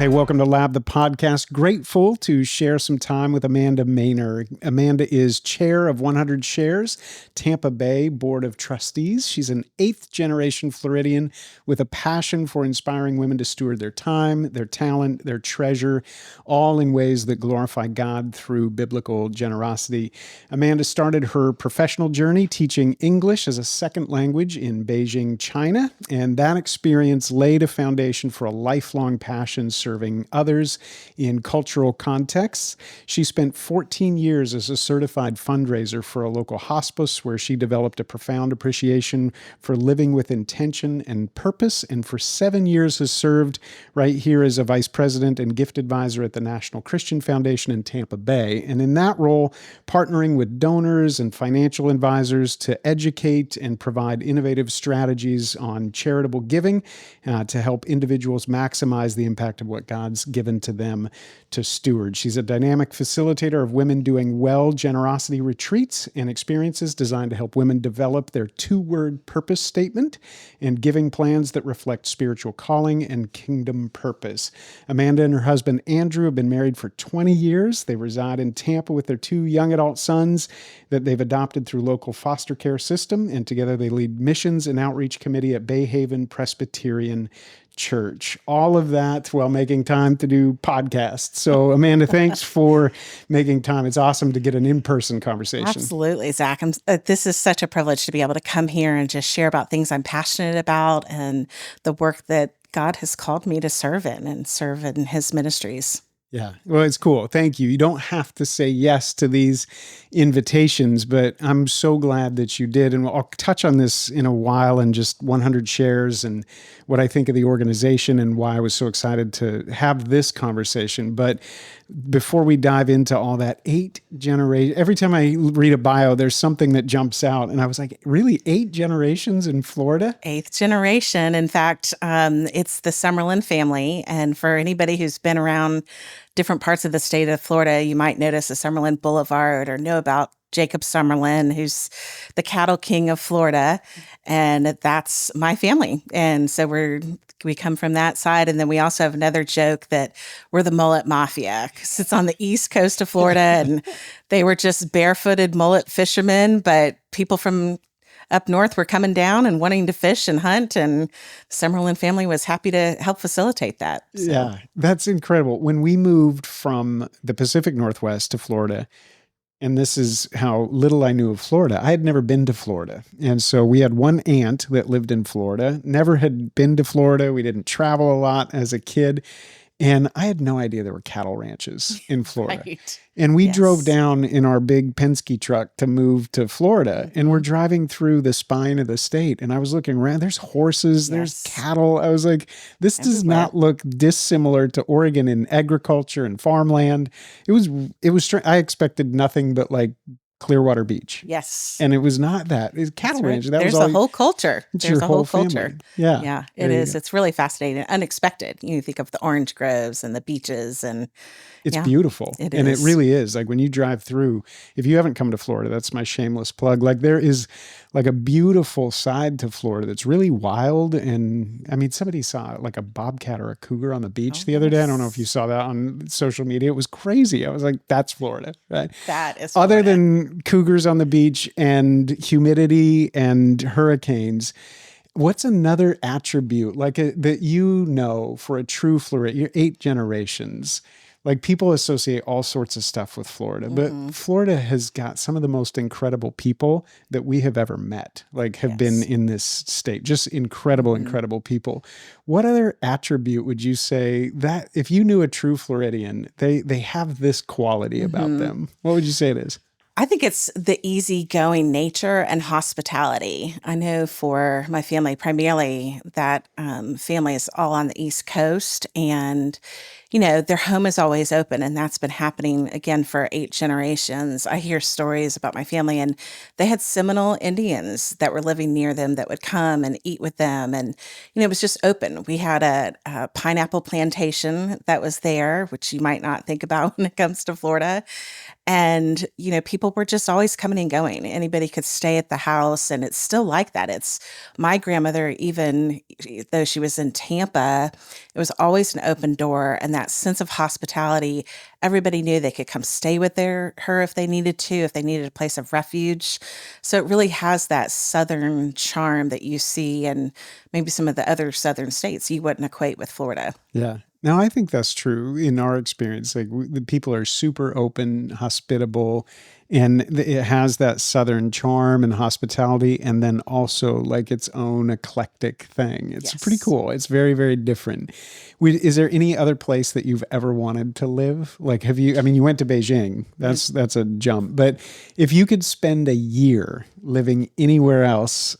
Hey, welcome to Lab, the podcast. Grateful to share some time with Amanda Maynor. Amanda is chair of 100 Shares Tampa Bay Board of Trustees. She's an 8th-generation Floridian with a passion for inspiring women to steward their time, their talent, their treasure, all in ways that glorify God through biblical generosity. Amanda started her professional journey teaching English as a second language in Beijing, China, and that experience laid a foundation for a lifelong passion serving others in cultural contexts. She spent 14 years as a certified fundraiser for a local hospice where she developed a profound appreciation for living with intention and purpose, and for 7 years has served right here as a vice president and gift advisor at the National Christian Foundation in Tampa Bay. And in that role, partnering with donors and financial advisors to educate and provide innovative strategies on charitable giving to help individuals maximize the impact of what God's given to them to steward. She's a dynamic facilitator of Women Doing Well generosity retreats and experiences designed to help women develop their 2-word purpose statement and giving plans that reflect spiritual calling and kingdom purpose. Amanda and her husband Andrew have been married for 20 years. They reside in Tampa with their 2 young adult sons that they've adopted through local foster care system, and together they lead missions and outreach committee at Bay Haven Presbyterian Church. All of that while making time to do podcasts. So Amanda, thanks for making time. It's awesome to get an in-person conversation. Absolutely, Zach. This is such a privilege to be able to come here and just share about things I'm passionate about and the work that God has called me to serve in and serve in his ministries. Yeah, well, it's cool. Thank you. You don't have to say yes to these invitations, but I'm so glad that you did. And I'll touch on this in a while and just 100 Shares and what I think of the organization and why I was so excited to have this conversation. But before we dive into all that, 8 generations, every time I read a bio, there's something that jumps out. And I was like, really, 8 generations in Florida? 8th generation. In fact, it's the Summerlin family. And for anybody who's been around different parts of the state of Florida, you might notice the Summerlin Boulevard or know about Jacob Summerlin, who's the cattle king of Florida. And that's my family. And so we come from that side. And then we also have another joke that we're the mullet mafia because it's on the east coast of Florida and they were just barefooted mullet fishermen, but people from up north were coming down and wanting to fish and hunt, and the Summerlin family was happy to help facilitate that. So. Yeah, that's incredible. When we moved from the Pacific Northwest to Florida, and this is how little I knew of Florida. I had never been to Florida. And so we had one aunt that lived in Florida, never had been to Florida. We didn't travel a lot as a kid. And I had no idea there were cattle ranches in Florida. Right. And we drove down in our big Penske truck to move to Florida. And we're driving through the spine of the state. And I was looking around, there's horses, there's cattle. I was like, this does not look dissimilar to Oregon in agriculture and farmland. It was, I expected nothing but like Clearwater Beach. Yes. And it was not that. It's cattle ranch. There's a whole culture. There's a whole culture. Yeah. Yeah, it is. It's really fascinating. Unexpected. You think of the orange groves and the beaches and it's beautiful. It and is. It really is. Like when you drive through, if you haven't come to Florida, that's my shameless plug. Like there is like a beautiful side to Florida that's really wild. And I mean, somebody saw like a bobcat or a cougar on the beach the other day. I don't know if you saw that on social media. It was crazy. I was like, that's Florida, right? That is Florida. Other than cougars on the beach and humidity and hurricanes, what's another attribute like that you know for a true Florida? You're 8 generations. Like people associate all sorts of stuff with Florida, but Florida has got some of the most incredible people that we have ever met, like have been in this state, just incredible, incredible people. What other attribute would you say that if you knew a true Floridian, they have this quality about them? What would you say it is? I think it's the easygoing nature and hospitality. I know for my family, primarily that family is all on the East Coast. And, their home is always open, and that's been happening again for 8 generations. I hear stories about my family, and they had Seminole Indians that were living near them that would come and eat with them. And, it was just open. We had a pineapple plantation that was there, which you might not think about when it comes to Florida. And, people were just always coming and going. Anybody could stay at the house, and it's still like that. It's my grandmother, even though she was in Tampa, it was always an open door and that sense of hospitality. Everybody knew they could come stay with her if they needed to, if they needed a place of refuge. So it really has that Southern charm that you see in maybe some of the other Southern states you wouldn't equate with Florida. Yeah. Now, I think that's true in our experience. Like the people are super open, hospitable, and it has that Southern charm and hospitality, and then also like its own eclectic thing. It's pretty Yes. cool. It's very, very different. Is there any other place that you've ever wanted to live? Like, have you? I mean, you went to Beijing. That's a jump. But if you could spend a year living anywhere else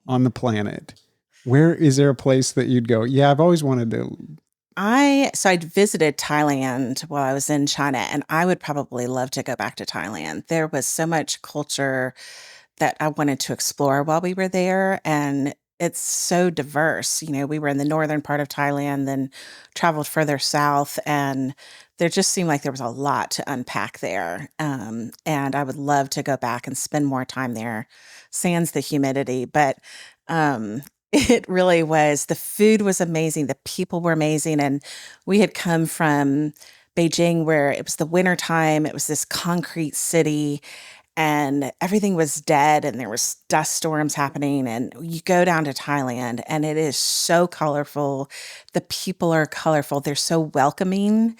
on the planet, where is there a place that you'd go? Yeah, I've always wanted to. I'd visited Thailand while I was in China, and I would probably love to go back to Thailand. There was so much culture that I wanted to explore while we were there, and it's so diverse. We were in the northern part of Thailand, then traveled further south, and there just seemed like there was a lot to unpack there. And I would love to go back and spend more time there, sans the humidity. But it really was. The food was amazing. The people were amazing. And we had come from Beijing where it was the winter time. It was this concrete city and everything was dead and there was dust storms happening. And you go down to Thailand and it is so colorful. The people are colorful. They're so welcoming.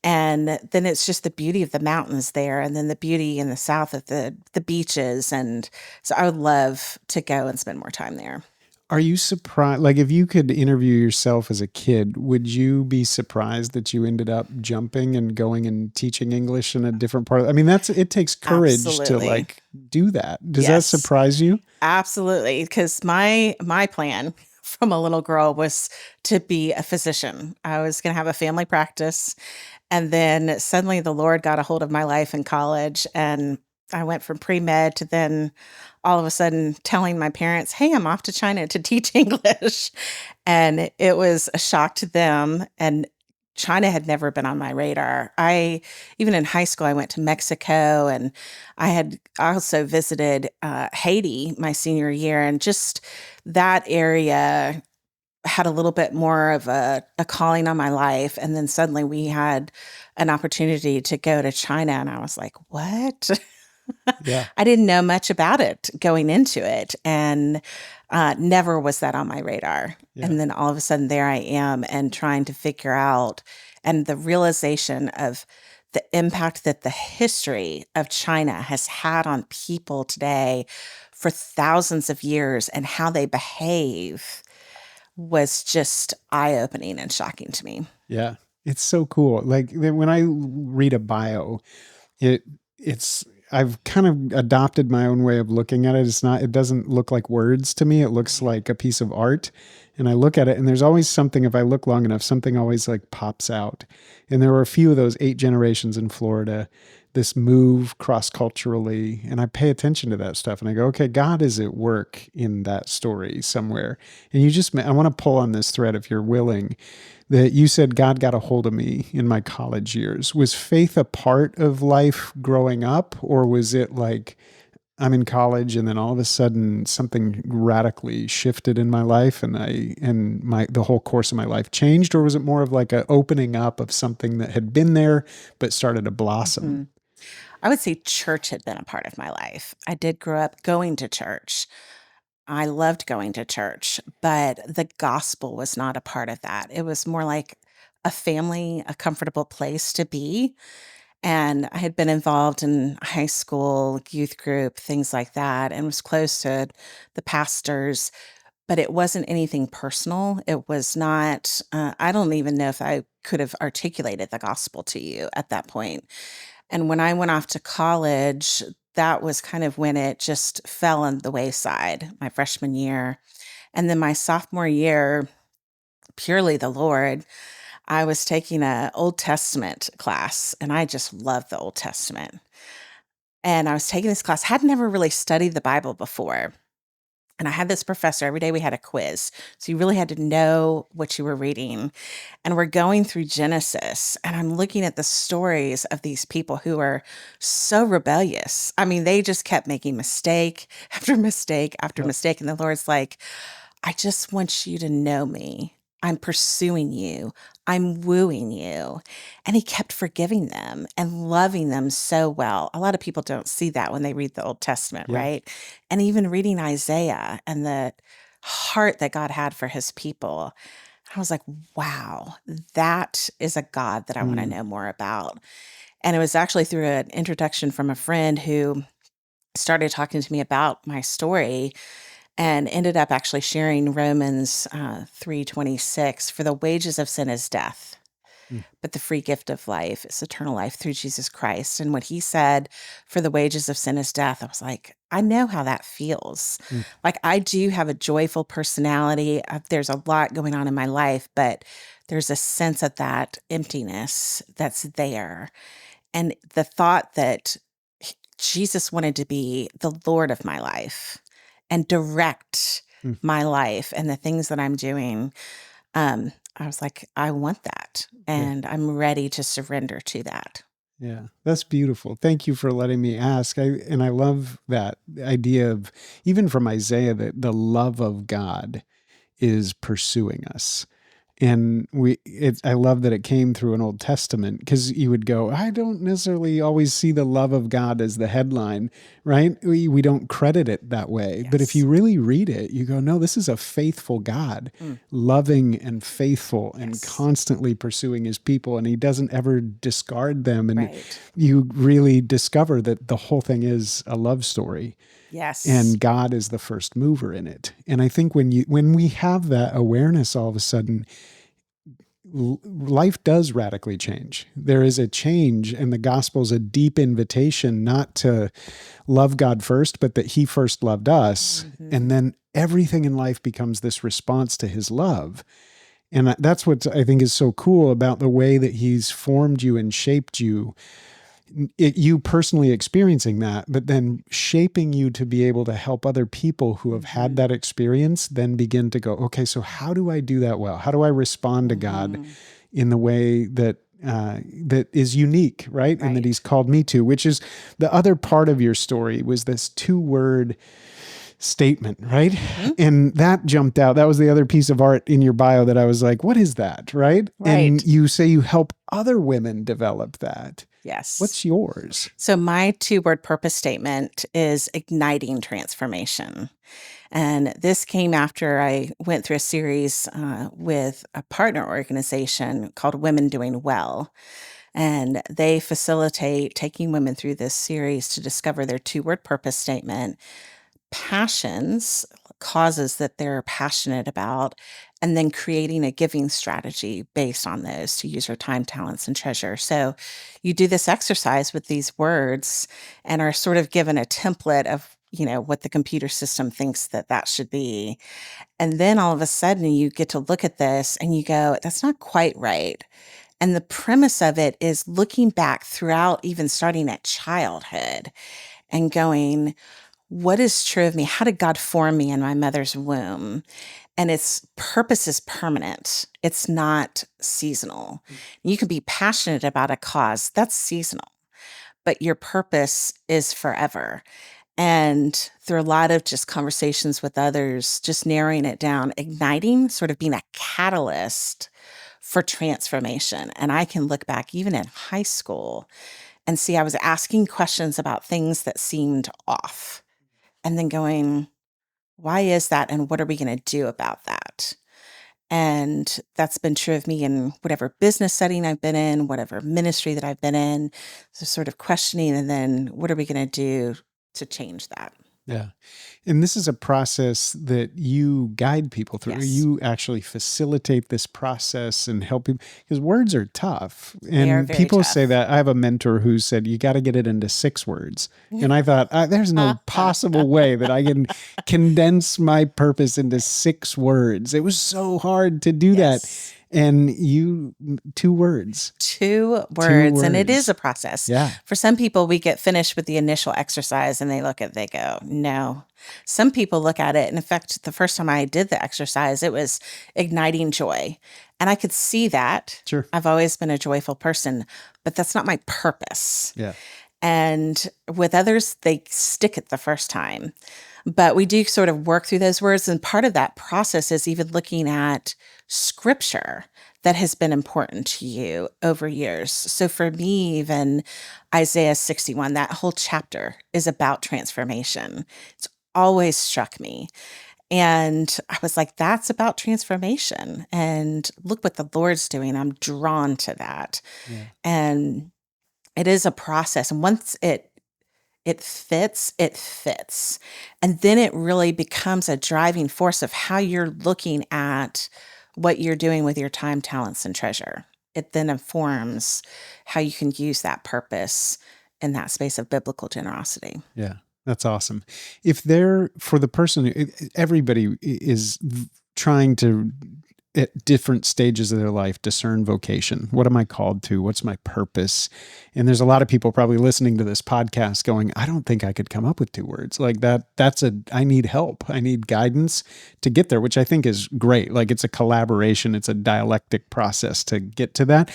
And then it's just the beauty of the mountains there, and then the beauty in the south of the beaches. And so I would love to go and spend more time there. Are you surprised? Like, if you could interview yourself as a kid, would you be surprised that you ended up jumping and going and teaching English in a different part? I mean, it takes courage to Absolutely. like do that. Does that Yes, surprise you? absolutely. Because my plan from a little girl was to be a physician. I was going to have a family practice. And then suddenly the Lord got a hold of my life in college, and I went from pre-med to then all of a sudden telling my parents, "Hey, I'm off to China to teach English." And it was a shock to them, and China had never been on my radar. I Even in high school, I went to Mexico, and I also visited Haiti my senior year, and just that area had a little bit more of a calling on my life. And then suddenly we had an opportunity to go to China. And I was like, what? Yeah. I didn't know much about it going into it. And never was that on my radar. Yeah. And then all of a sudden there I am and trying to figure out and the realization of the impact that the history of China has had on people today for thousands of years and how they behave was just eye-opening and shocking to me. Yeah. It's so cool. Like when I read a bio, it it's I've kind of adopted my own way of looking at it. It doesn't look like words to me. It looks like a piece of art. And I look at it and there's always something, if I look long enough, something always like pops out. And there were a few of those 8 generations in Florida, this move cross culturally. And I pay attention to that stuff and I go, okay, God is at work in that story somewhere. And I want to pull on this thread if you're willing, that you said God got a hold of me in my college years. Was faith a part of life growing up, or was it like I'm in college and then all of a sudden something radically shifted in my life and the whole course of my life changed, or was it more of like a opening up of something that had been there but started to blossom? Mhm. I would say church had been a part of my life. I did grow up going to church. I loved going to church, but the gospel was not a part of that. It was more like a family, a comfortable place to be. And I had been involved in high school, youth group, things like that, and was close to the pastors, but it wasn't anything personal. It was not, I don't even know if I could have articulated the gospel to you at that point. And when I went off to college, that was kind of when it just fell on the wayside, my freshman year. And then my sophomore year, purely the Lord. I was taking a Old Testament class, and I just love the Old Testament. And I was taking this class, had never really studied the Bible before. And I had this professor, every day we had a quiz. So you really had to know what you were reading. And we're going through Genesis, and I'm looking at the stories of these people who are so rebellious. I mean, they just kept making mistake after mistake after Yep. mistake. And the Lord's like, I just want you to know me. I'm pursuing you. I'm wooing you. And he kept forgiving them and loving them so well. A lot of people don't see that when they read the Old Testament, Yeah. right? And even reading Isaiah and the heart that God had for his people, I was like, wow, that is a God that I want to Mm. know more about. And it was actually through an introduction from a friend who started talking to me about my story and ended up actually sharing Romans 3:26, for the wages of sin is death, Mm. but the free gift of life is eternal life through Jesus Christ. And when he said, for the wages of sin is death, I was like, I know how that feels. Mm. Like, I do have a joyful personality. There's a lot going on in my life, but there's a sense of that emptiness that's there. And the thought that Jesus wanted to be the Lord of my life and direct Mm. my life and the things that I'm doing. I was like, I want that. Yeah. And I'm ready to surrender to that. Yeah, that's beautiful. Thank you for letting me ask. I love that idea of, even from Isaiah, that the love of God is pursuing us. And I love that it came through an Old Testament, because you would go, I don't necessarily always see the love of God as the headline, right? We don't credit it that way. But if Yes. you really read it, you go, no, this is a faithful God, Mm. loving and faithful and Yes. constantly pursuing his people. And he doesn't ever discard them. And Right. you really discover that the whole thing is a love story. Yes. And God is the first mover in it. And I think when we have that awareness, all of a sudden, life does radically change. There is a change, and the gospel is a deep invitation not to love God first, but that he first loved us. Mhm. And then everything in life becomes this response to his love. And that's what I think is so cool about the way that he's formed you and shaped you. You personally experiencing that, but then shaping you to be able to help other people who have had that experience, then begin to go, okay, so how do I do that well? How do I respond to God in the way that that is unique, right? And that he's called me to, which is the other part of your story, was this 2-word statement, right? And that jumped out. That was the other piece of art in your bio that I was like, what is that, right? And you say you help other women develop that. Yes. What's yours? So my 2-word purpose statement is igniting transformation. And this came after I went through a series with a partner organization called Women Doing Well. And they facilitate taking women through this series to discover their 2-word purpose statement, passions, causes that they're passionate about, and then creating a giving strategy based on those to use your time, talents, and treasure. So you do this exercise with these words and are sort of given a template of, what the computer system thinks that should be. And then all of a sudden you get to look at this and you go, that's not quite right. And the premise of it is looking back throughout, even starting at childhood, and going, what is true of me? How did God form me in my mother's womb? And its purpose is permanent. It's not seasonal. You can be passionate about a cause, that's seasonal, but your purpose is forever. And through a lot of just conversations with others, just narrowing it down, igniting, sort of being a catalyst for transformation. And I can look back even in high school and see I was asking questions about things that seemed off, and then going, why is that? And what are we going to do about that? And that's been true of me in whatever business setting I've been in, whatever ministry that I've been in. So sort of questioning, and then what are we going to do to change that? Yeah. And this is a process that you guide people through. Yes. You actually facilitate this process and help people, because words are tough. They are And very people tough. say that. I have a mentor who said, you got to get it into 6 words. And I thought, there's no possible way that I can condense my purpose into 6 words. It was so hard to do that. Yes. And you, 2 words. Two Two words. And it is words. a process. Yeah. For some people, we get finished with the initial exercise and they go, no. Some people look at it. And in fact, the first time I did the exercise, it was igniting joy. And I could see that. Sure. I've always been a joyful person, but that's not my purpose. Yeah. And with others, they stick it the first time. But we do sort of work through those words. And part of that process is even looking at scripture that has been important to you over years. So for me, even Isaiah 61, that whole chapter is about transformation. It's always struck me. And I was like, that's about transformation. And look what the Lord's doing. I'm drawn to that. Yeah. And it is a process. And once it fits, it fits. And then it really becomes a driving force of how you're looking at what you're doing with your time, talents, and treasure. It then informs how you can use that purpose in that space of biblical generosity. Yeah. That's awesome. If they're, for the person, everybody is trying to, at different stages of their life, discern vocation. What am I called to? What's my purpose? And there's a lot of people probably listening to this podcast going, I don't think I could come up with 2 words like that. I need help. I need guidance to get there, which I think is great. Like it's a collaboration. It's a dialectic process to get to that.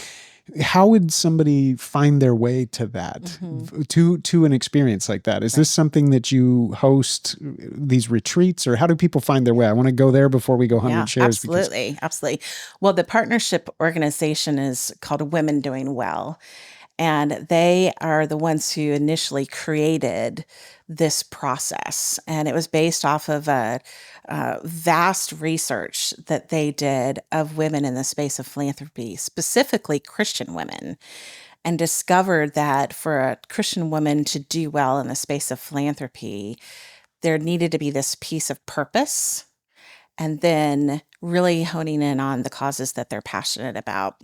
How would somebody find their way to that, to an experience like that? Is this something that you host, these retreats, or how do people find their way? I want to go there before we go 100 shares. Absolutely. Absolutely. Well, the partnership organization is called Women Doing Well. And they are the ones who initially created this process. And it was based off of a vast research that they did of women in the space of philanthropy, specifically Christian women, and discovered that for a Christian woman to do well in the space of philanthropy, there needed to be this piece of purpose and then really honing in on the causes that they're passionate about.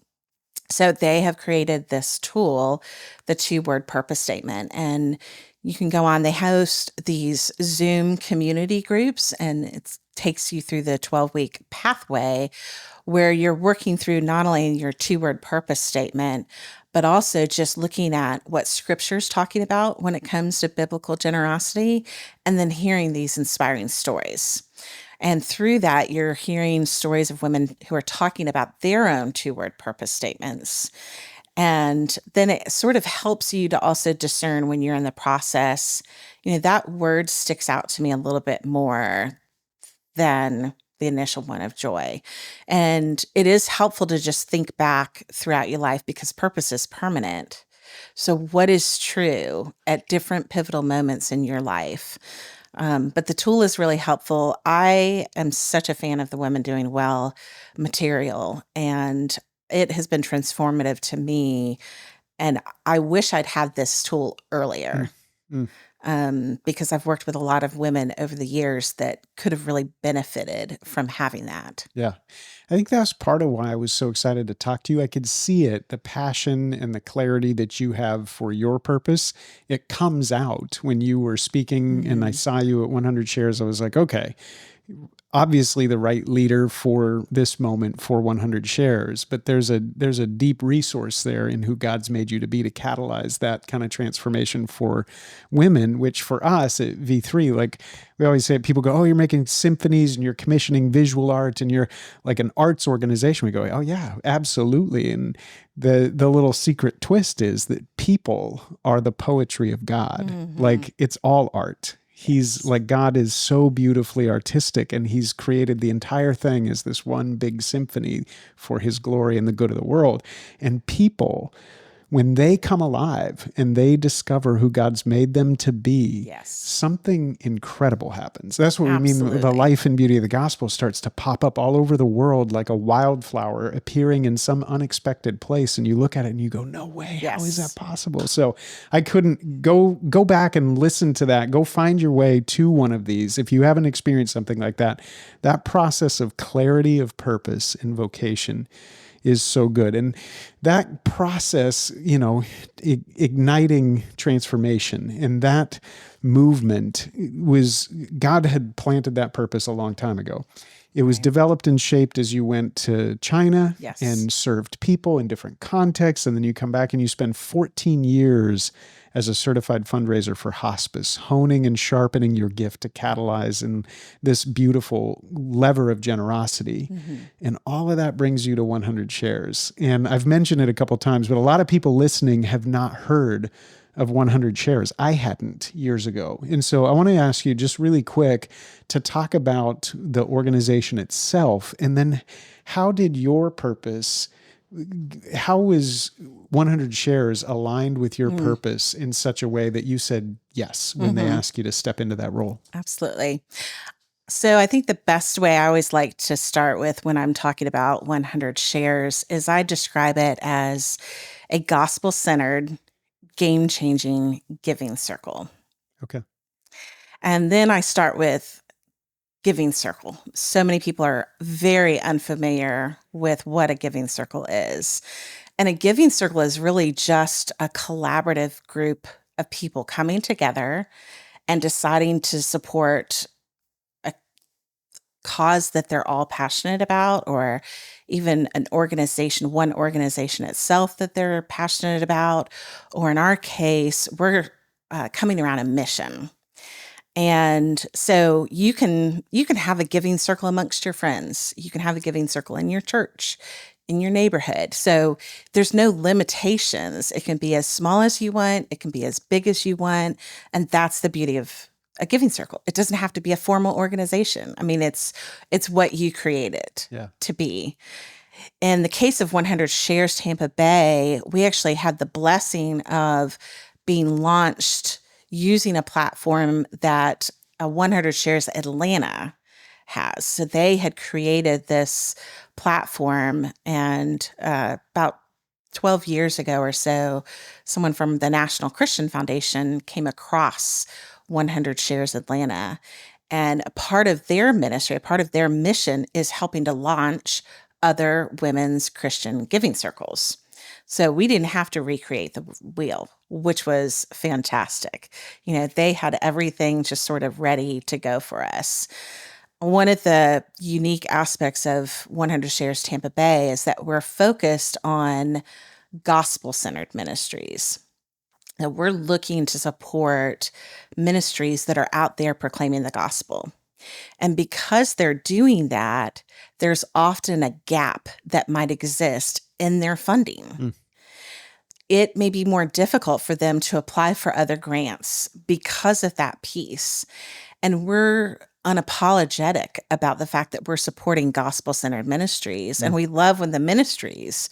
So they have created this tool, the 2-word purpose statement, and you can go on. They host these Zoom community groups, and it takes you through the 12-week pathway where you're working through not only your 2-word purpose statement, but also just looking at what scripture's talking about when it comes to biblical generosity, and then hearing these inspiring stories. And through that, you're hearing stories of women who are talking about their own 2-word purpose statements. And then it sort of helps you to also discern when you're in the process, that word sticks out to me a little bit more than the initial one of joy. And it is helpful to just think back throughout your life because purpose is permanent. So what is true at different pivotal moments in your life? But the tool is really helpful. I am such a fan of the Women Doing Well material, and it has been transformative to me. And I wish I'd had this tool earlier. Because I've worked with a lot of women over the years that could have really benefited from having that. Yeah. I think that's part of why I was so excited to talk to you. I could see it, the passion and the clarity that you have for your purpose. It comes out when you were speaking and I saw you at 100 Shares. I was like, okay, obviously the right leader for this moment for 100 Shares, but there's a deep resource there in who God's made you to be to catalyze that kind of transformation for women, which for us at V3, like we always say, people go, oh, you're making symphonies and you're commissioning visual art and you're like an arts organization. We go, oh yeah, absolutely. And the little secret twist is that people are the poetry of God. Like it's all art. He's like, God is so beautifully artistic and he's created the entire thing as this one big symphony for his glory and the good of the world. And people, when they come alive and they discover who God's made them to be, something incredible happens. That's what we mean. The life and beauty of the gospel starts to pop up all over the world like a wildflower appearing in some unexpected place. And you look at it and you go, no way, how is that possible? So I couldn't go back and listen to that. Go find your way to one of these. If you haven't experienced something like that, that process of clarity of purpose and vocation is so good. And that process, igniting transformation and that movement was, God had planted that purpose a long time ago. It was developed and shaped as you went to China and served people in different contexts. And then you come back and you spend 14 years as a certified fundraiser for hospice, honing and sharpening your gift to catalyze in this beautiful lever of generosity. And all of that brings you to 100 Shares. And I've mentioned it a couple of times, but a lot of people listening have not heard of 100 Shares. I hadn't years ago. And so I want to ask you just really quick to talk about the organization itself. And then how did your purpose, how is 100 Shares aligned with your purpose in such a way that you said yes when they asked you to step into that role? Absolutely. So I think the best way I always like to start with when I'm talking about 100 Shares is I describe it as a gospel-centered, game-changing giving circle. Okay. And then I start with giving circle. So many people are very unfamiliar with what a giving circle is. And a giving circle is really just a collaborative group of people coming together and deciding to support a cause that they're all passionate about, or even an organization, one organization itself that they're passionate about, or in our case, we're coming around a mission. And so you can have a giving circle amongst your friends. You can have a giving circle in your church, in your neighborhood. So there's no limitations. It can be as small as you want. It can be as big as you want. And that's the beauty of a giving circle. It doesn't have to be a formal organization. I mean, it's what you create it to be. In the case of 100 Shares Tampa Bay, we actually had the blessing of being launched using a platform that 100 Shares Atlanta has. So they had created this platform, and about 12 years ago or so, someone from the National Christian Foundation came across 100 Shares Atlanta. And a part of their ministry, a part of their mission is helping to launch other women's Christian giving circles. So we didn't have to recreate the wheel, which was fantastic. They had everything just sort of ready to go for us. One of the unique aspects of 100 Shares Tampa Bay is that we're focused on gospel-centered ministries. That we're looking to support ministries that are out there proclaiming the gospel. And because they're doing that, there's often a gap that might exist in their funding. It may be more difficult for them to apply for other grants because of that piece. And we're unapologetic about the fact that we're supporting gospel-centered ministries. And we love when the ministries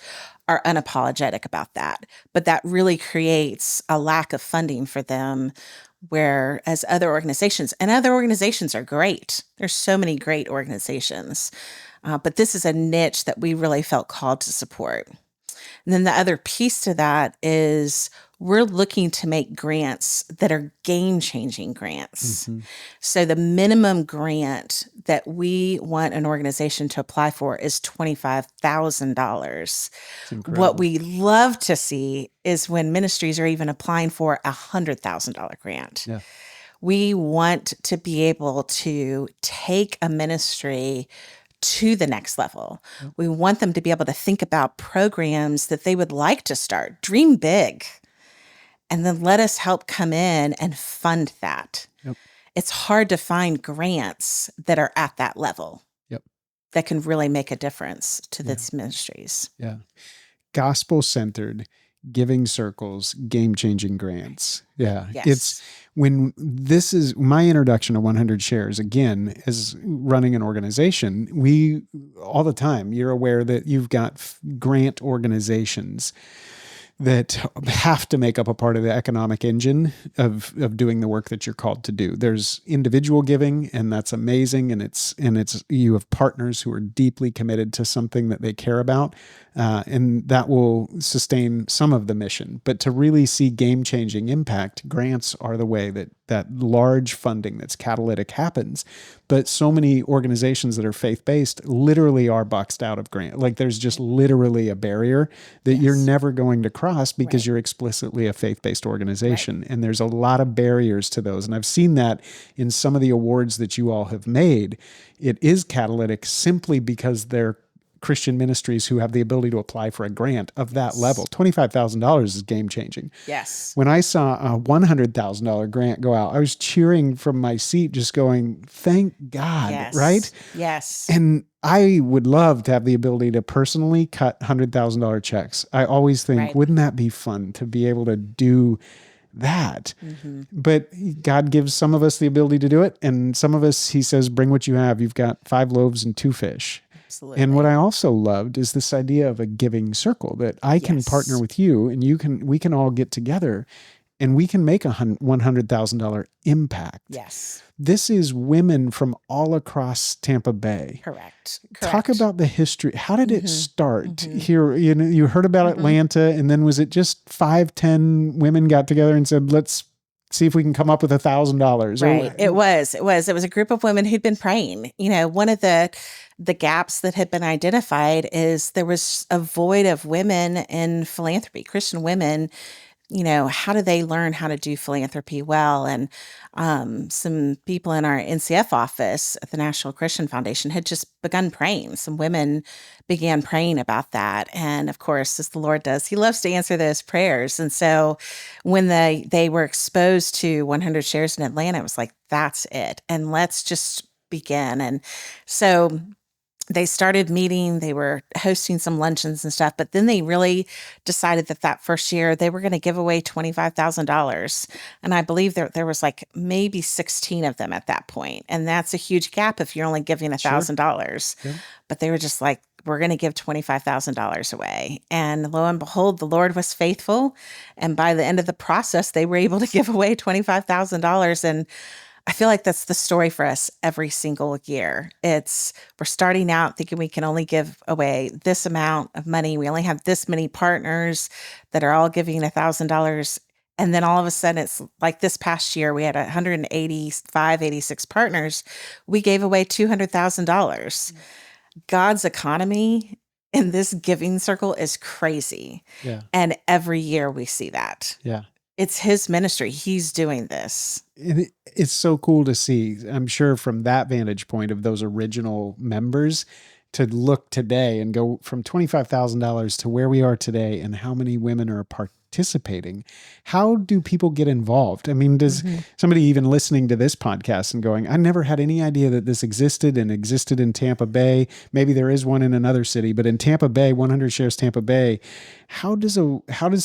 are unapologetic about that. But that really creates a lack of funding for them, whereas other organizations are great. There's so many great organizations. But this is a niche that we really felt called to support. And then the other piece to that is we're looking to make grants that are game-changing grants. So the minimum grant that we want an organization to apply for is $25,000. What we love to see is when ministries are even applying for a $100,000 grant. We want to be able to take a ministry to the next level. We want them to be able to think about programs that they would like to start, dream big, and then let us help come in and fund that. It's hard to find grants that are at that level that can really make a difference to these ministries. Gospel-centered giving circles, game-changing grants. Yes. It's when this is my introduction to 100 Shares, again, as running an organization, we all the time, you're aware that you've got grant organizations that have to make up a part of the economic engine of doing the work that you're called to do. There's individual giving, and that's amazing. And it's you have partners who are deeply committed to something that they care about, and that will sustain some of the mission. But to really see game-changing impact, grants are the way that large funding that's catalytic happens. But so many organizations that are faith-based literally are boxed out of grant. Like there's just literally a barrier that you're Yes. never going to cross because Right. you're explicitly a faith-based Right. organization. And there's a lot of barriers to those. And I've seen that in some of the awards that you all have made. It is catalytic simply because they're Christian ministries who have the ability to apply for a grant of that level. $25,000 is game changing. Yes. When I saw a $100,000 grant go out, I was cheering from my seat, just going, thank God, Yes. right? Yes. And I would love to have the ability to personally cut $100,000 checks. I always think, Right. wouldn't that be fun to be able to do that? Mm-hmm. But God gives some of us the ability to do it. And some of us, he says, bring what you have. You've got 5 loaves and 2 fish. Absolutely. And what I also loved is this idea of a giving circle, that I can Yes. partner with you and we can all get together and we can make a $100,000 impact. Yes. This is women from all across Tampa Bay. Correct. Talk about the history. How did it start Mhm. here? You know, you heard about Atlanta, and then was it just 5, 10 women got together and said, let's see if we can come up with $1,000? Right. It was a group of women who'd been praying. You know, one of the gaps that had been identified is there was a void of women in philanthropy, Christian women. You know, how do they learn how to do philanthropy well? And some people in our NCF office at the National Christian Foundation had just begun praying. Some women began praying about that. And of course, as the Lord does, he loves to answer those prayers. And so when they were exposed to 100 Shares in Atlanta, it was like, that's it. And let's just begin. And so they started meeting, they were hosting some luncheons and stuff, but then they really decided that first year they were going to give away $25,000. And I believe there was like maybe 16 of them at that point. And that's a huge gap if you're only giving $1,000. Sure. But they were just like, we're going to give $25,000 away. And lo and behold, the Lord was faithful. And by the end of the process, they were able to give away $25,000. And I feel like that's the story for us every single year. We're starting out thinking we can only give away this amount of money. We only have this many partners that are all giving $1,000. And then all of a sudden, it's like this past year, we had 185, 86 partners. We gave away $200,000. God's economy in this giving circle is crazy. Yeah. And every year we see that. Yeah. It's his ministry. He's doing this. And it's so cool to see, I'm sure, from that vantage point of those original members, to look today and go from $25,000 to where we are today and how many women are participating. How do people get involved? I mean, does somebody even listening to this podcast and going, I never had any idea that this existed and existed in Tampa Bay. Maybe there is one in another city, but in Tampa Bay, 100 Shares Tampa Bay, how does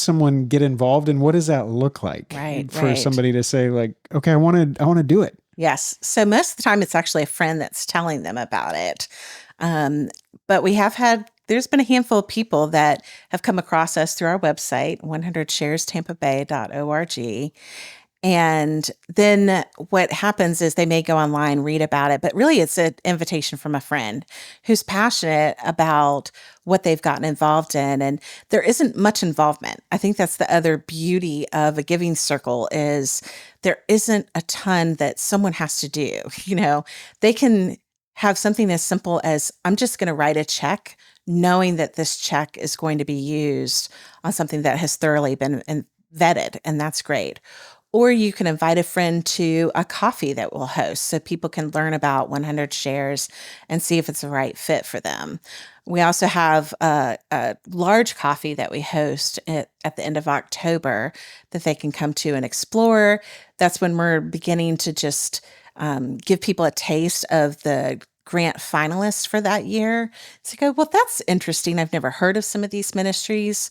someone get involved, and what does that look like for somebody to say, like, okay, I want to do it? Yes. So most of the time it's actually a friend that's telling them about it. But there's been a handful of people that have come across us through our website, 100sharestampabay.org. And then what happens is they may go online, read about it, but really it's an invitation from a friend who's passionate about what they've gotten involved in. And there isn't much involvement. I think that's the other beauty of a giving circle is there isn't a ton that someone has to do. You know, they can have something as simple as, I'm just going to write a check, knowing that this check is going to be used on something that has thoroughly been vetted, and that's great. Or you can invite a friend to a coffee that we'll host so people can learn about 100 Shares and see if it's the right fit for them. We also have a large coffee that we host at the end of October that they can come to and explore. That's when we're beginning to just give people a taste of the grant finalists for that year. So you go, well, that's interesting. I've never heard of some of these ministries.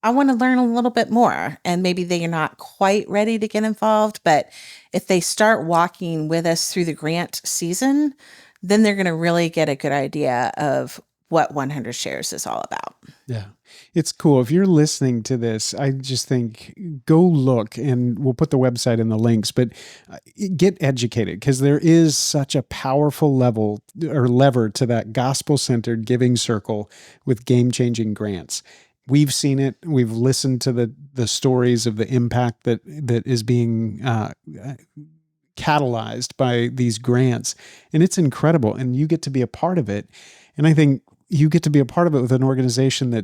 I want to learn a little bit more. And maybe they are not quite ready to get involved, but if they start walking with us through the grant season, then they're going to really get a good idea of what 100 Shares is all about. Yeah. It's cool. If you're listening to this, I just think go look, and we'll put the website in the links, but get educated, because there is such a powerful lever to that gospel-centered giving circle with game-changing grants. We've seen it. We've listened to the stories of the impact that is being catalyzed by these grants, and it's incredible. And you get to be a part of it. And I think you get to be a part of it with an organization that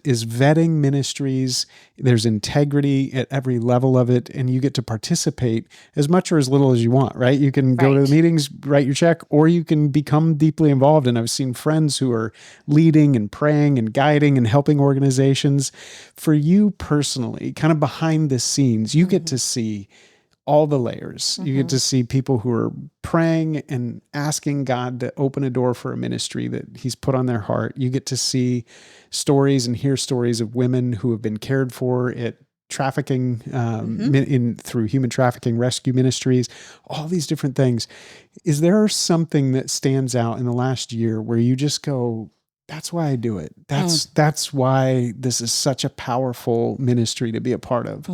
is vetting ministries. There's integrity at every level of it, and you get to participate as much or as little as you want, right? You can go to the meetings, write your check, or you can become deeply involved. And I've seen friends who are leading and praying and guiding and helping organizations. For you personally, kind of behind the scenes, you get to see all the layers. You get to see people who are praying and asking God to open a door for a ministry that he's put on their heart. You get to see stories and hear stories of women who have been cared for at trafficking, through human trafficking rescue ministries, all these different things. Is there something that stands out in the last year where you just go, that's why I do it. That's why this is such a powerful ministry to be a part of?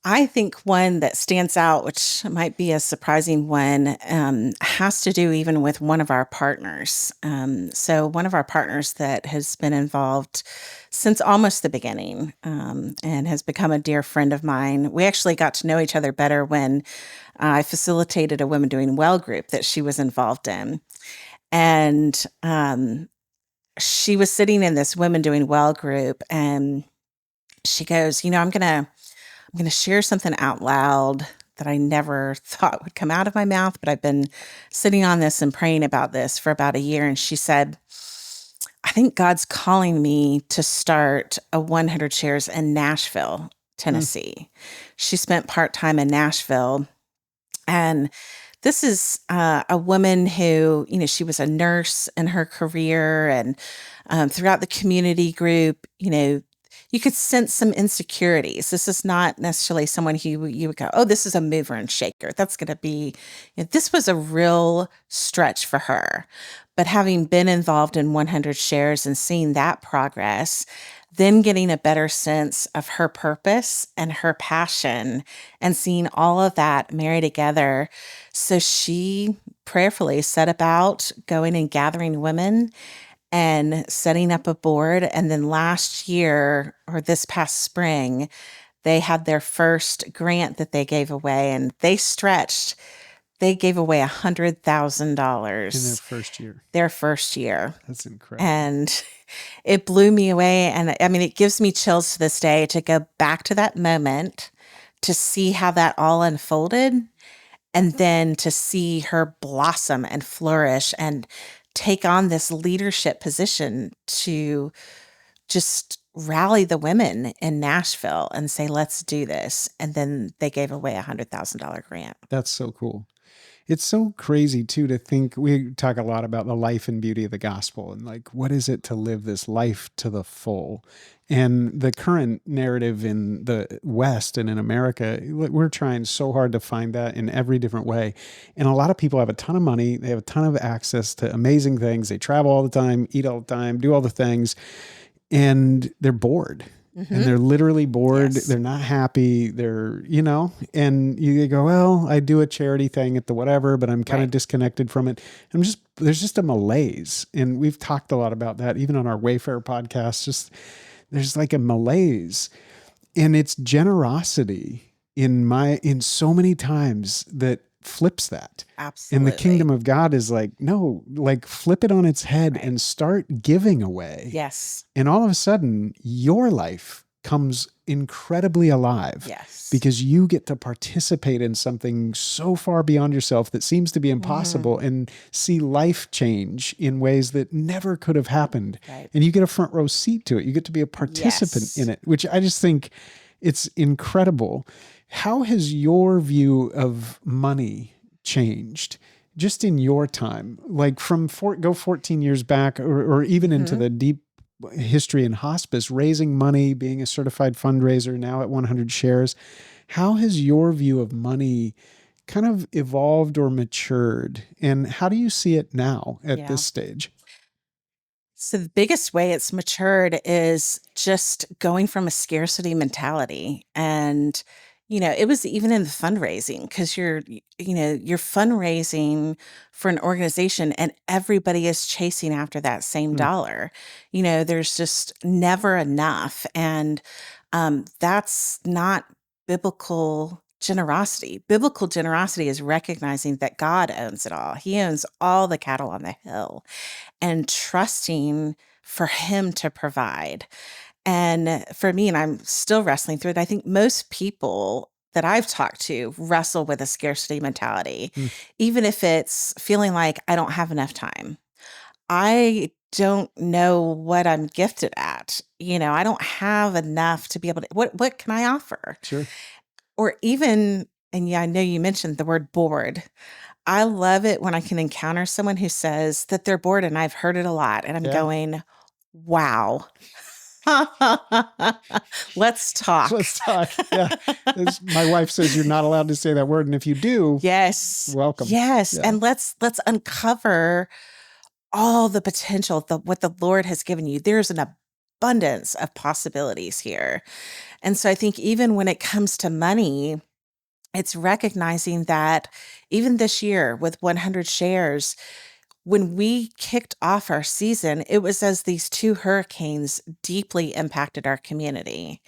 I think one that stands out, which might be a surprising one, has to do even with one of our partners. So one of our partners that has been involved since almost the beginning, and has become a dear friend of mine. We actually got to know each other better when I facilitated a Women Doing Well group that she was involved in. And she was sitting in this Women Doing Well group, and she goes, I'm going to share something out loud that I never thought would come out of my mouth, but I've been sitting on this and praying about this for about a year. And she said, I think God's calling me to start a 100 Shares in Nashville, Tennessee. She spent part-time in Nashville. And this is a woman who, she was a nurse in her career, and throughout the community group, you could sense some insecurities. This is not necessarily someone who you would go, oh, this is a mover and shaker. That's going to be, this was a real stretch for her. But having been involved in 100 Shares and seeing that progress, then getting a better sense of her purpose and her passion and seeing all of that marry together. So she prayerfully set about going and gathering women and setting up a board. And then last year, or this past spring, they had their first grant that they gave away, and they gave away $100,000 in their first year. Their first year. That's incredible. And it blew me away. And I mean, it gives me chills to this day to go back to that moment, to see how that all unfolded, and then to see her blossom and flourish and take on this leadership position to just rally the women in Nashville and say, let's do this. And then they gave away $100,000 grant. That's so cool. It's so crazy too to think. We talk a lot about the life and beauty of the gospel and like, what is it to live this life to the full? And the current narrative in the West and in America, we're trying so hard to find that in every different way. And a lot of people have a ton of money. They have a ton of access to amazing things. They travel all the time, eat all the time, do all the things, and they're bored. And they're literally bored. Yes. They're not happy. They're, and you go, well, I do a charity thing at the whatever, but I'm kind of disconnected from it. There's just a malaise. And we've talked a lot about that, even on our Wayfair podcast. There's like a malaise, and it's generosity in so many times that flips that. Absolutely. And the kingdom of God is like, no, like flip it on its head and start giving away. Yes. And all of a sudden your life comes incredibly alive. Yes. Because you get to participate in something so far beyond yourself that seems to be impossible and see life change in ways that never could have happened. Right. And you get a front row seat to it. You get to be a participant in it, which I just think it's incredible. How has your view of money changed just in your time? Like from go 14 years back or even into the deep history in hospice, raising money, being a certified fundraiser, now at 100 Shares. How has your view of money kind of evolved or matured? And how do you see it now at this stage? So the biggest way it's matured is just going from a scarcity mentality. And, it was even in the fundraising, because you're fundraising for an organization and everybody is chasing after that same dollar. There's just never enough. And that's not biblical generosity. Biblical generosity is recognizing that God owns it all. He owns all the cattle on the hill, and trusting for him to provide. And for me, and I'm still wrestling through it, I think most people that I've talked to wrestle with a scarcity mentality, Mm. even if it's feeling like I don't have enough time. I don't know what I'm gifted at. I don't have enough to be able to, what can I offer? Sure. Or even, and yeah, I know you mentioned the word bored. I love it when I can encounter someone who says that they're bored, and I've heard it a lot, and I'm Yeah. going, wow. Let's talk. Let's talk. Yeah. My wife says you're not allowed to say that word. And if you do, Yes. welcome. Yes. Yeah. And let's uncover all the potential, what the Lord has given you. There's an abundance of possibilities here. And so I think even when it comes to money, it's recognizing that even this year with 100 shares, when we kicked off our season, it was as these two hurricanes deeply impacted our community.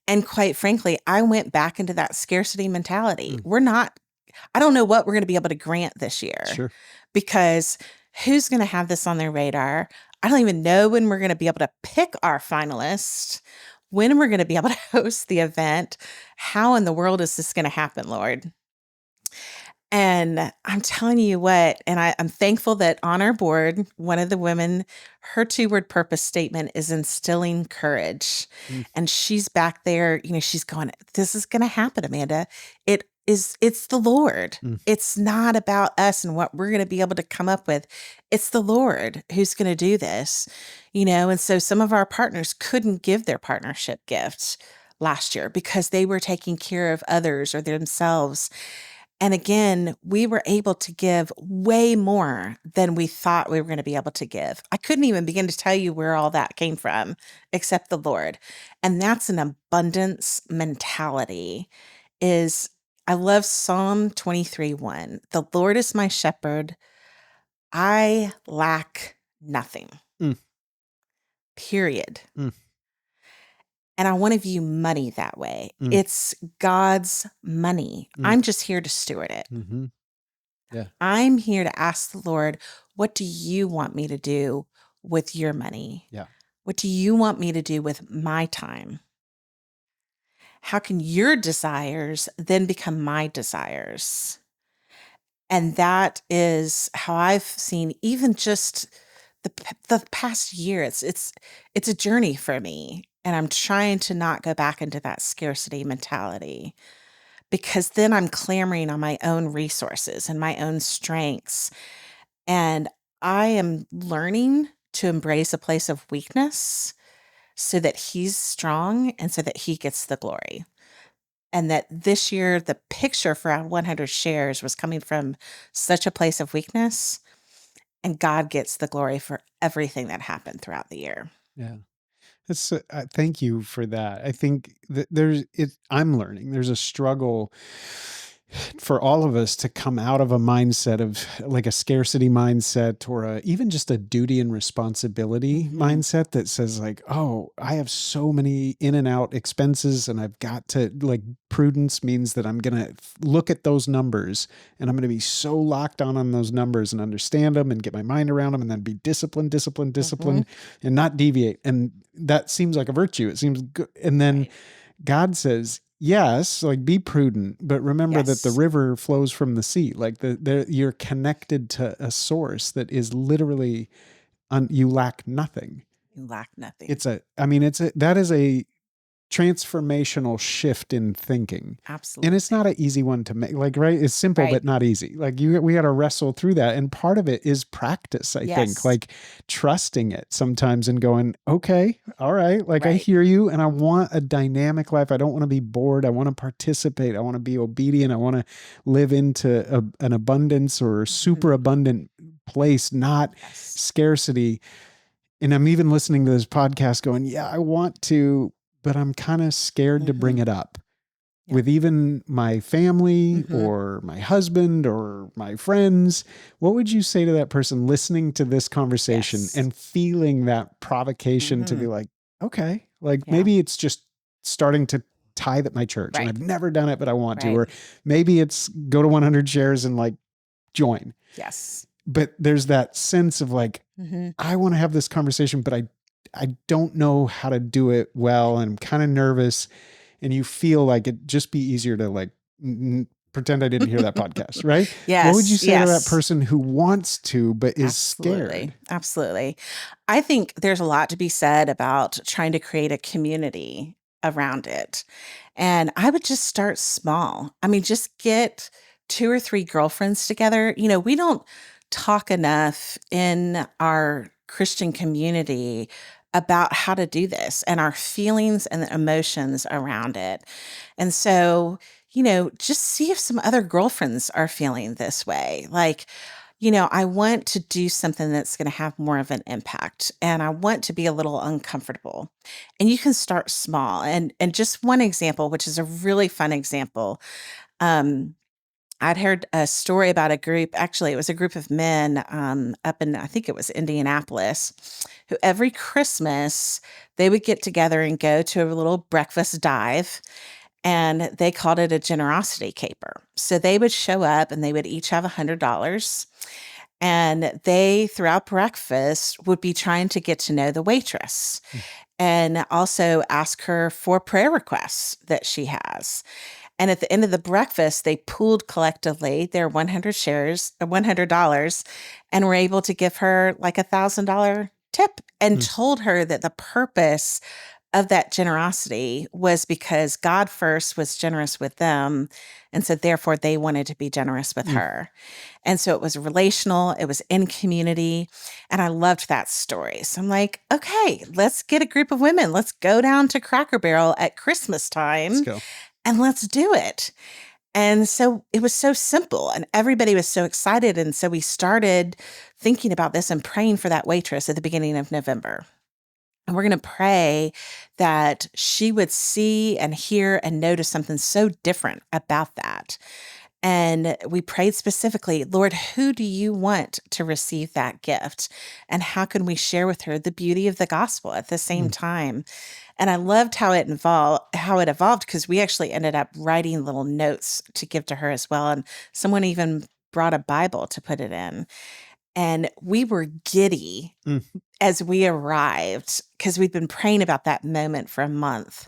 And quite frankly, I went back into that scarcity mentality. I don't know what we're going to be able to grant this year. Sure. Because who's going to have this on their radar? I don't even know when we're going to be able to pick our finalists, when we're going to be able to host the event. How in the world is this going to happen, Lord? And I'm telling you what, and I'm thankful that on our board, one of the women, her 2-word purpose statement is instilling courage. Mm. And she's back there, she's going, this is going to happen, Amanda. It's the Lord. Mm. It's not about us and what we're going to be able to come up with. It's the Lord who's going to do this, and so some of our partners couldn't give their partnership gifts last year because they were taking care of others or themselves. And again, we were able to give way more than we thought we were going to be able to give. I couldn't even begin to tell you where all that came from, except the Lord. And that's an abundance mentality. I love Psalm 23:1. The Lord is my shepherd. I lack nothing. Mm. Period. Mm. And I want to view money that way. Mm. It's God's money. Mm. I'm just here to steward it. Mm-hmm. Yeah. I'm here to ask the Lord, what do you want me to do with your money? Yeah. What do you want me to do with my time? How can your desires then become my desires? And that is how I've seen even just the past year. It's a journey for me, and I'm trying to not go back into that scarcity mentality, because then I'm clamoring on my own resources and my own strengths. And I am learning to embrace a place of weakness so that he's strong and so that he gets the glory. And that this year, the picture for our 100 shares was coming from such a place of weakness, and God gets the glory for everything that happened throughout the year. Yeah. Thank you for that. I think that I'm learning there's a struggle for all of us to come out of a mindset of like a scarcity mindset, or even just a duty and responsibility mindset that says like, oh, I have so many in and out expenses and I've got to, like, prudence means that I'm going to look at those numbers and I'm going to be so locked on those numbers and understand them and get my mind around them and then be disciplined and not deviate. And that seems like a virtue. It seems good. And then God says, yes, like be prudent, but remember that the river flows from the sea. Like you're connected to a source that is literally, you lack nothing. You lack nothing. That is a transformational shift in thinking. Absolutely. And it's not an easy one to make, like, right? It's simple, but not easy. Like we got to wrestle through that. And part of it is practice, I think, like trusting it sometimes and going, okay, all right. Like I hear you and I want a dynamic life. I don't want to be bored. I want to participate. I want to be obedient. I want to live into an abundance or super abundant place, not scarcity. And I'm even listening to this podcast going, yeah, I want to, but I'm kind of scared to bring it up with even my family or my husband or my friends. What would you say to that person listening to this conversation and feeling that provocation to be like, okay, like maybe it's just starting to tithe at my church and Right. I've never done it, but I want to. Right. Or maybe it's go to 100 shares and like join. Yes. But there's that sense of like, Mm-hmm. I want to have this conversation, but I don't know how to do it well. And I'm kind of nervous. And you feel like it'd just be easier to like pretend I didn't hear that podcast, right? What would you Yes. say to that Yes. person who wants to, but is Absolutely. scared? Absolutely. I think there's a lot to be said about trying to create a community around it. And I would just start small. I mean, just get 2 or 3 girlfriends together. We don't talk enough in our Christian community about how to do this and our feelings and the emotions around it. And so, just see if some other girlfriends are feeling this way. Like, I want to do something that's going to have more of an impact and I want to be a little uncomfortable. And you can start small. And just one example, which is a really fun example. Um, I'd heard a story about a group, actually, it was a group of men up in, I think it was Indianapolis, who every Christmas they would get together and go to a little breakfast dive and they called it a generosity caper. So they would show up and they would each have $100 and they, throughout breakfast, would be trying to get to know the waitress and also ask her for prayer requests that she has. And at the end of the breakfast, they pooled collectively their 100 shares, $100, and were able to give her like $1,000 tip and told her that the purpose of that generosity was because God first was generous with them. And so therefore they wanted to be generous with her. And so it was relational, it was in community. And I loved that story. So I'm like, okay, let's get a group of women. Let's go down to Cracker Barrel at Christmas time Let's go. and let's do it. And so it was so simple and everybody was so excited. And so we started thinking about this and praying for that waitress at the beginning of November. And we're going to pray that she would see and hear and notice something so different about that. And we prayed specifically, Lord, who do you want to receive that gift? And how can we share with her the beauty of the gospel at the same time? And I loved how it evolved because we actually ended up writing little notes to give to her as well. And someone even brought a Bible to put it in. And we were giddy as we arrived because we'd been praying about that moment for a month.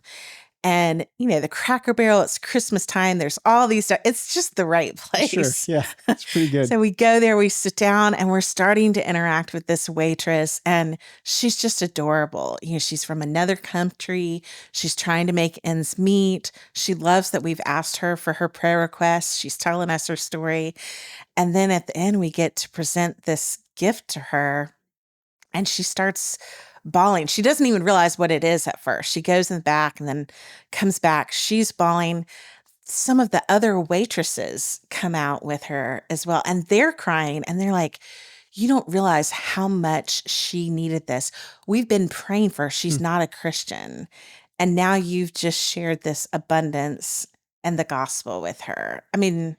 And, the Cracker Barrel, it's Christmas time. There's all these, it's just the right place. Sure. Yeah. It's pretty good. So we go there, we sit down, and we're starting to interact with this waitress. And she's just adorable. She's from another country. She's trying to make ends meet. She loves that we've asked her for her prayer requests. She's telling us her story. And then at the end, we get to present this gift to her. And she starts bawling. She doesn't even realize what it is at first. She goes in the back and then comes back. She's bawling. Some of the other waitresses come out with her as well. And they're crying and they're like, you don't realize how much she needed this. We've been praying for her. She's not a Christian. And now you've just shared this abundance and the gospel with her. I mean,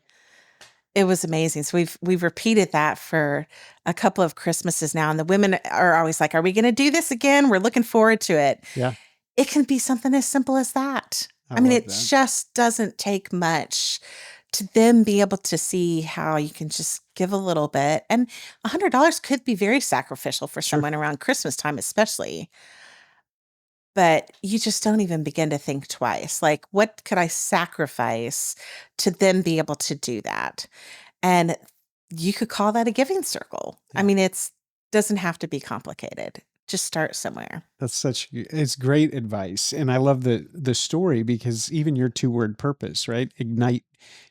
it was amazing. So we've repeated that for a couple of Christmases now. And the women are always like, are we going to do this again? We're looking forward to it. Yeah. It can be something as simple as that. I mean, it just doesn't take much to then be able to see how you can just give a little bit. And $100 could be very sacrificial for someone around Christmas time, especially. But you just don't even begin to think twice. Like, what could I sacrifice to then be able to do that? And you could call that a giving circle. Yeah. I mean, doesn't have to be complicated. Just start somewhere. It's great advice. And I love the story because even your 2-word purpose, right? Ignite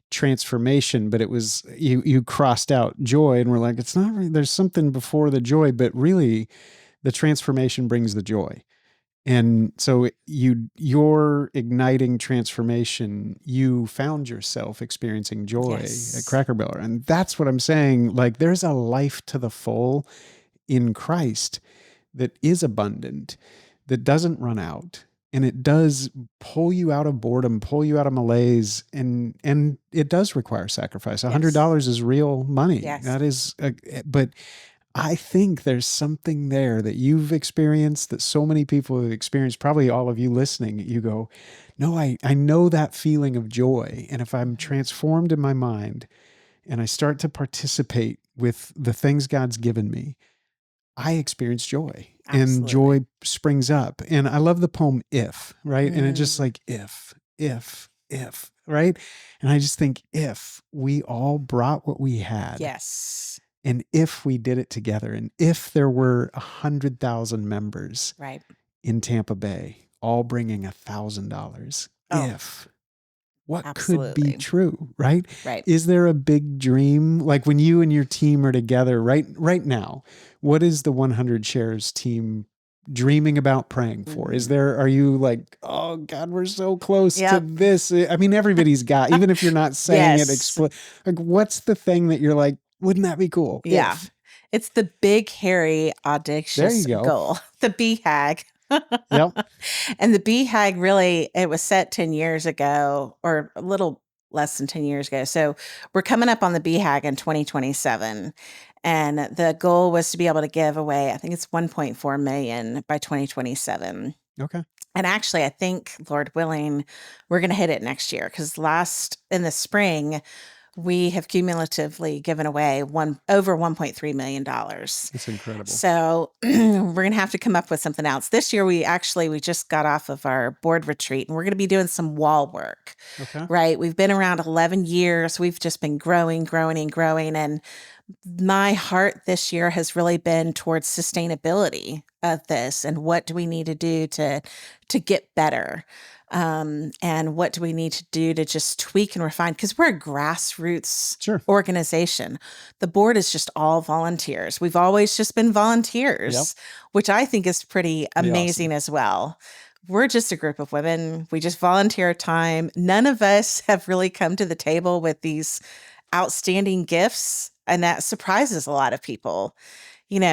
transformation, but it was, you crossed out joy and we're like, it's not really, there's something before the joy, but really the transformation brings the joy. And so you're igniting transformation. You found yourself experiencing joy at Cracker Barrel. And that's what I'm saying. Like there's a life to the full in Christ that is abundant, that doesn't run out. And it does pull you out of boredom, pull you out of malaise. And it does require sacrifice. $100 is real money. Yes. That is, but I think there's something there that you've experienced, that so many people have experienced, probably all of you listening. You go, no, I know that feeling of joy. And if I'm Mhm. transformed in my mind and I start to participate with the things God's given me, I experience joy, and Absolutely. joy springs up. And I love the poem If, right? And it's just Mm. like, if, right? And I just think, if we all brought what we had, Yes. and if we did it together, and if there were 100,000 members Right. in Tampa Bay, all bringing $1,000, Oh, if, what could be absolutely. true, right? Right. Is there a big dream, like when you and your team are together right now? What is the 100 Shares team dreaming about, praying for? Mhm. Are you like, oh God, we're so close to Yep. this? I mean, everybody's got, even if you're not saying it, Yes. like, what's the thing that you're like, wouldn't that be cool Yeah. if? It's the big, hairy, There you audacious go. goal, the BHAG. Yep. And the BHAG really, it was set 10 years ago or a little less than 10 years ago. So we're coming up on the BHAG in 2027. And the goal was to be able to give away, I think it's 1.4 million by 2027. Okay. And actually, I think, Lord willing, we're going to hit it next year because last in the spring, we have cumulatively given away over $1.3 million. That's incredible. So we're going to have to come up with something else. This year, we just got off of our board retreat and we're going to be doing some wall work, Okay. right? We've been around 11 years. We've just been growing, growing, and growing. And my heart this year has really been towards sustainability of this and what do we need to do to get better, and what do we need to do to just tweak and refine, because we're a grassroots Sure. organization. The board is just all volunteers. We've always just been volunteers. Yep. Which I think is pretty amazing awesome. as well. We're just a group of women. We just volunteer time. None of us have really come to the table with these outstanding gifts, and that surprises a lot of people.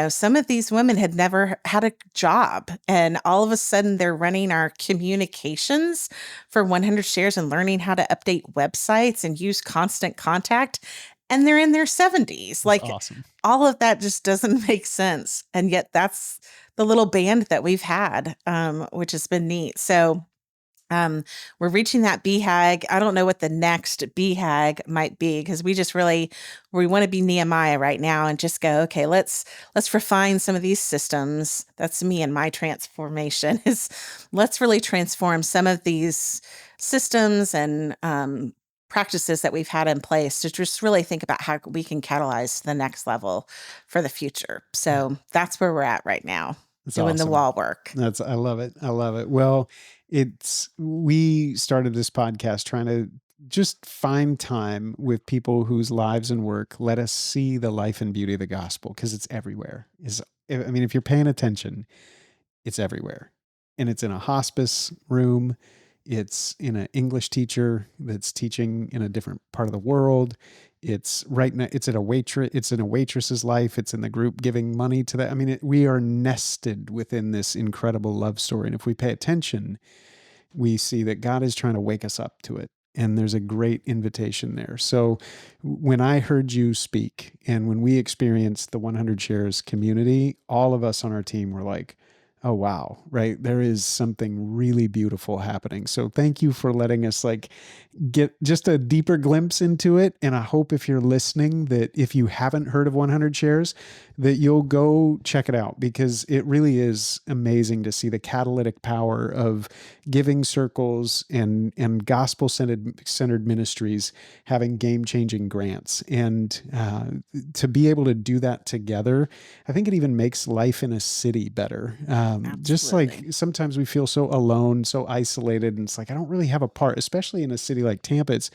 Some of these women had never had a job, and all of a sudden they're running our communications for 100 Shares and learning how to update websites and use Constant Contact, and they're in their 70s. That's Like, awesome. all of that just doesn't make sense, and yet that's the little band that we've had, which has been neat. So we're reaching that BHAG. I don't know what the next BHAG might be, because we want to be Nehemiah right now and just go, okay, let's refine some of these systems. That's me and my transformation is let's really transform some of these systems and practices that we've had in place to just really think about how we can catalyze to the next level for the future. So that's where we're at right now, That's doing the awesome. wall work. I love it. I love it. Well, we started this podcast trying to just find time with people whose lives and work let us see the life and beauty of the gospel, because it's everywhere. I mean, if you're paying attention, it's everywhere. And it's in a hospice room. It's in an English teacher that's teaching in a different part of the world. It's right now. It's in a waitress's life. It's in the group giving money to that. I mean, we are nested within this incredible love story. And if we pay attention, we see that God is trying to wake us up to it. And there's a great invitation there. So when I heard you speak and when we experienced the 100 Shares community, all of us on our team were like, oh, wow, right? There is something really beautiful happening. So thank you for letting us get just a deeper glimpse into it. And I hope if you're listening, that if you haven't heard of 100 Shares, that you'll go check it out, because it really is amazing to see the catalytic power of giving circles and gospel centered ministries having game-changing grants. And to be able to do that together, I think it even makes life in a city better. Just like Absolutely. sometimes we feel so alone, so isolated, and it's like, I don't really have a part, especially in a city like Tampa. It's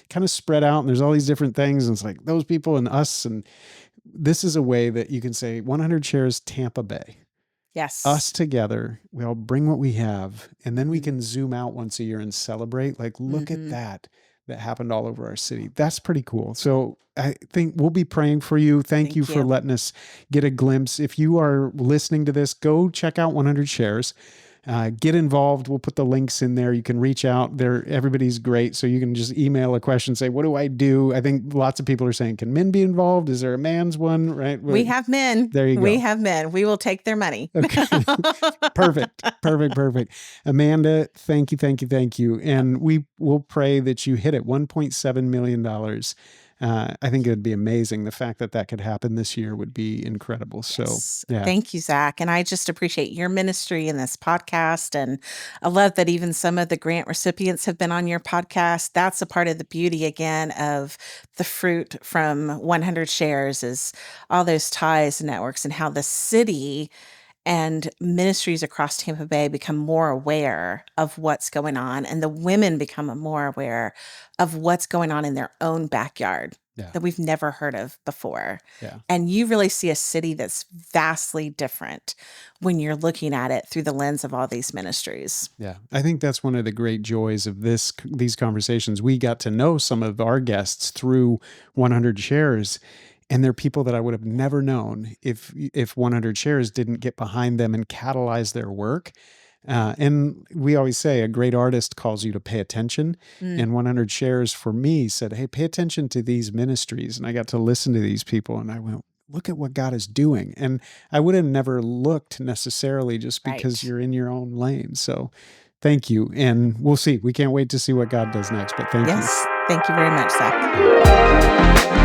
kind of spread out and there's all these different things. And it's like those people and us. And this is a way that you can say 100 Shares Tampa Bay. Yes. Us together, we all bring what we have, and then we Mhm. can zoom out once a year and celebrate. Like, look at Mhm. that happened all over our city. That's pretty cool. So I think we'll be praying for you. Thank you Thank for you. letting us get a glimpse. If you are listening to this, go check out 100 Shares. Get involved. We'll put the links in there. You can reach out there. Everybody's great. So you can just email a question, say, what do I do? I think lots of people are saying, can men be involved? Is there a man's one? Right. We have men. There you go. We have men. We will take their money. Okay. Perfect. Amanda, thank you. And we will pray that you hit it. $1.7 million. I think it would be amazing. The fact that could happen this year would be incredible. Yes. So, yeah. Thank you, Zach. And I just appreciate your ministry in this podcast. And I love that even some of the grant recipients have been on your podcast. That's a part of the beauty, again, of the fruit from 100 Shares is all those ties and networks, and how the city and ministries across Tampa Bay become more aware of what's going on, and the women become more aware of what's going on in their own backyard that we've never heard of before. Yeah. And you really see a city that's vastly different when you're looking at it through the lens of all these ministries. Yeah. I think that's one of the great joys of these conversations. We got to know some of our guests through 100 Shares. And they're people that I would have never known if 100 Shares didn't get behind them and catalyze their work. And we always say a great artist calls you to pay attention. And 100 Shares for me said, hey, pay attention to these ministries. And I got to listen to these people, and I went, look at what God is doing. And I would have never looked necessarily just because you're in your own lane. So thank you. And we'll see. We can't wait to see what God does next. But thank you. Yes. Thank you very much, Zach.